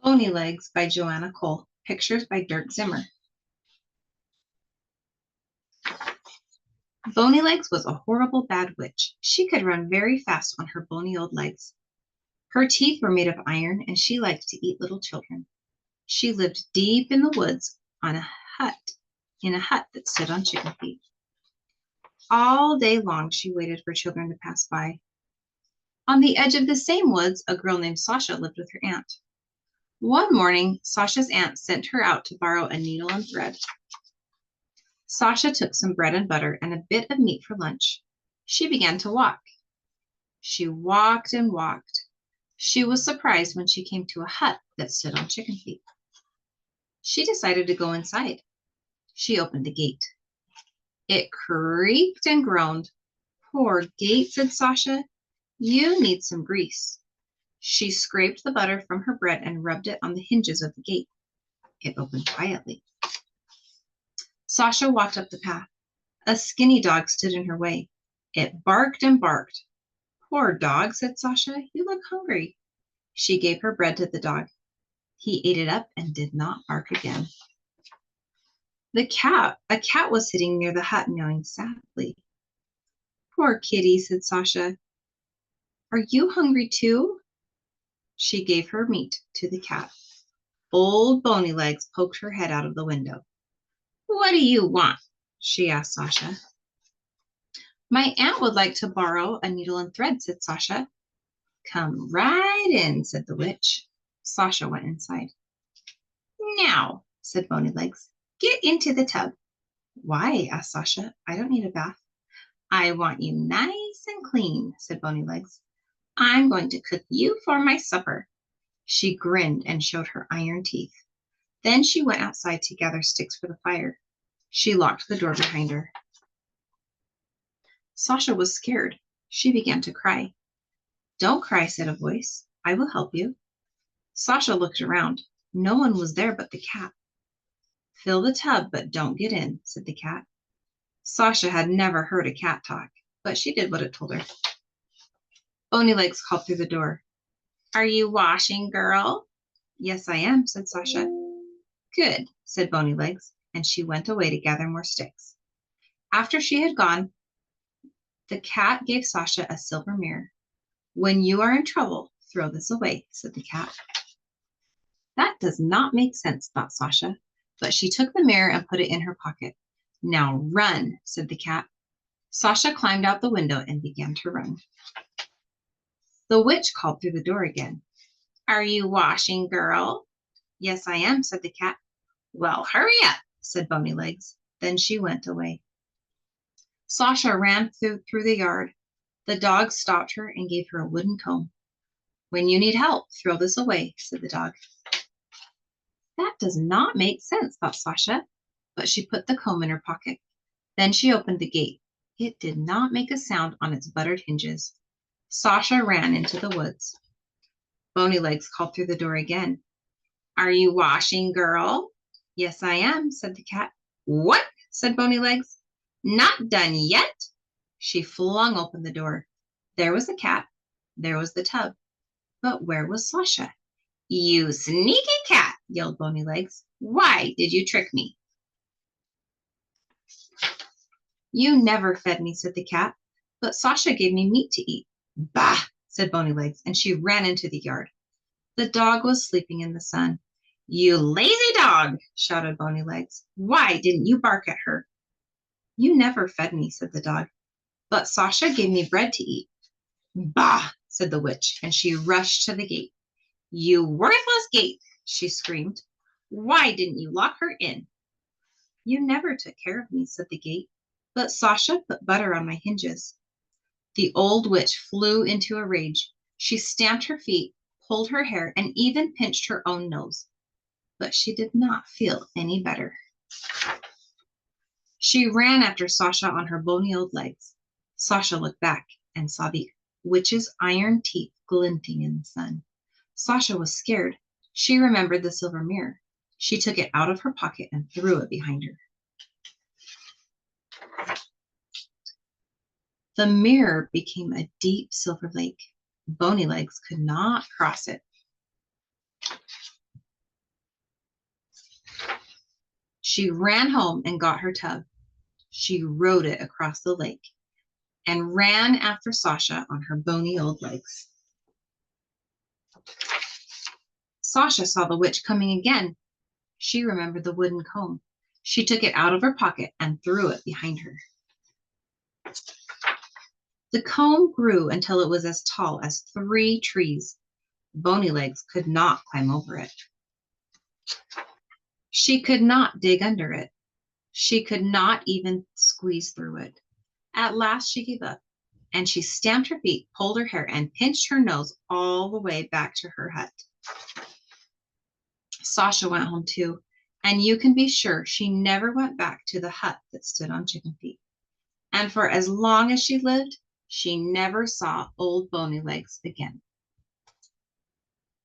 Bony Legs by Joanna Cole. Pictures by Dirk Zimmer. Bony Legs was a horrible bad witch. She could run very fast on her bony old legs. Her teeth were made of iron, and she liked to eat little children. She lived deep in the woods on in a hut that stood on chicken feet. All day long she waited for children to pass by. On the edge of the same woods, a girl named Sasha lived with her aunt. One morning, Sasha's aunt sent her out to borrow a needle and thread. Sasha took some bread and butter and a bit of meat for lunch. She began to walk. She walked and walked. She was surprised when she came to a hut that stood on chicken feet. She decided to go inside. She opened the gate. It creaked and groaned. "Poor gate," said Sasha. "You need some grease." She scraped the butter from her bread and rubbed it on the hinges of the gate. It opened quietly. Sasha walked up the path. A skinny dog stood in her way. It barked and barked. "Poor dog," said Sasha. "You look hungry." She gave her bread to the dog. He ate it up and did not bark again. A cat was sitting near the hut meowing sadly. "Poor kitty," said Sasha. "Are you hungry too?" She gave her meat to the cat. Old Bony Legs poked her head out of the window. "What do you want?" she asked Sasha. "My aunt would like to borrow a needle and thread," said Sasha. "Come right in," said the witch. Sasha went inside. "Now," said Bony Legs, "get into the tub." "Why?" asked Sasha. "I don't need a bath." "I want you nice and clean," said Bony Legs. "I'm going to cook you for my supper." She grinned and showed her iron teeth. Then she went outside to gather sticks for the fire. She locked the door behind her. Sasha was scared. She began to cry. "Don't cry," said a voice. "I will help you." Sasha looked around. No one was there but the cat. "Fill the tub, but don't get in," said the cat. Sasha had never heard a cat talk, but she did what it told her. Bony Legs called through the door. "Are you washing, girl?" "Yes, I am," said Sasha. "Good," said Bony Legs, and she went away to gather more sticks. After she had gone, the cat gave Sasha a silver mirror. "When you are in trouble, throw this away," said the cat. That does not make sense, thought Sasha, but she took the mirror and put it in her pocket. "Now run," said the cat. Sasha climbed out the window and began to run. The witch called through the door again. "Are you washing, girl?" "Yes, I am," said the cat. "Well, hurry up," said Bony Legs. Then she went away. Sasha ran through the yard. The dog stopped her and gave her a wooden comb. "When you need help, throw this away," said the dog. That does not make sense, thought Sasha, but she put the comb in her pocket. Then she opened the gate. It did not make a sound on its buttered hinges. Sasha ran into the woods. Bony Legs called through the door again. "Are you washing, girl?" "Yes, I am," said the cat. "What?" said Bony Legs. "Not done yet?" She flung open the door. There was the cat. There was the tub. But where was Sasha? "You sneaky cat," yelled Bony Legs. "Why did you trick me?" "You never fed me," said the cat, "but Sasha gave me meat to eat." "Bah!" said Bony Legs, and she ran into the yard. The dog was sleeping in the sun. "You lazy dog!" shouted Bony Legs. "Why didn't you bark at her?" "You never fed me," said the dog, "but Sasha gave me bread to eat." "Bah!" said the witch, and she rushed to the gate. "You worthless gate!" she screamed. "Why didn't you lock her in?" "You never took care of me," said the gate, "but Sasha put butter on my hinges." The old witch flew into a rage. She stamped her feet, pulled her hair, and even pinched her own nose. But she did not feel any better. She ran after Sasha on her bony old legs. Sasha looked back and saw the witch's iron teeth glinting in the sun. Sasha was scared. She remembered the silver mirror. She took it out of her pocket and threw it behind her. The mirror became a deep silver lake. Bony Legs could not cross it. She ran home and got her tub. She rowed it across the lake and ran after Sasha on her bony old legs. Sasha saw the witch coming again. She remembered the wooden comb. She took it out of her pocket and threw it behind her. The comb grew until it was as tall as 3 trees. Bony Legs could not climb over it. She could not dig under it. She could not even squeeze through it. At last she gave up, and she stamped her feet, pulled her hair, and pinched her nose all the way back to her hut. Sasha went home too, and you can be sure she never went back to the hut that stood on chicken feet. And for as long as she lived, she never saw old Bony Legs again.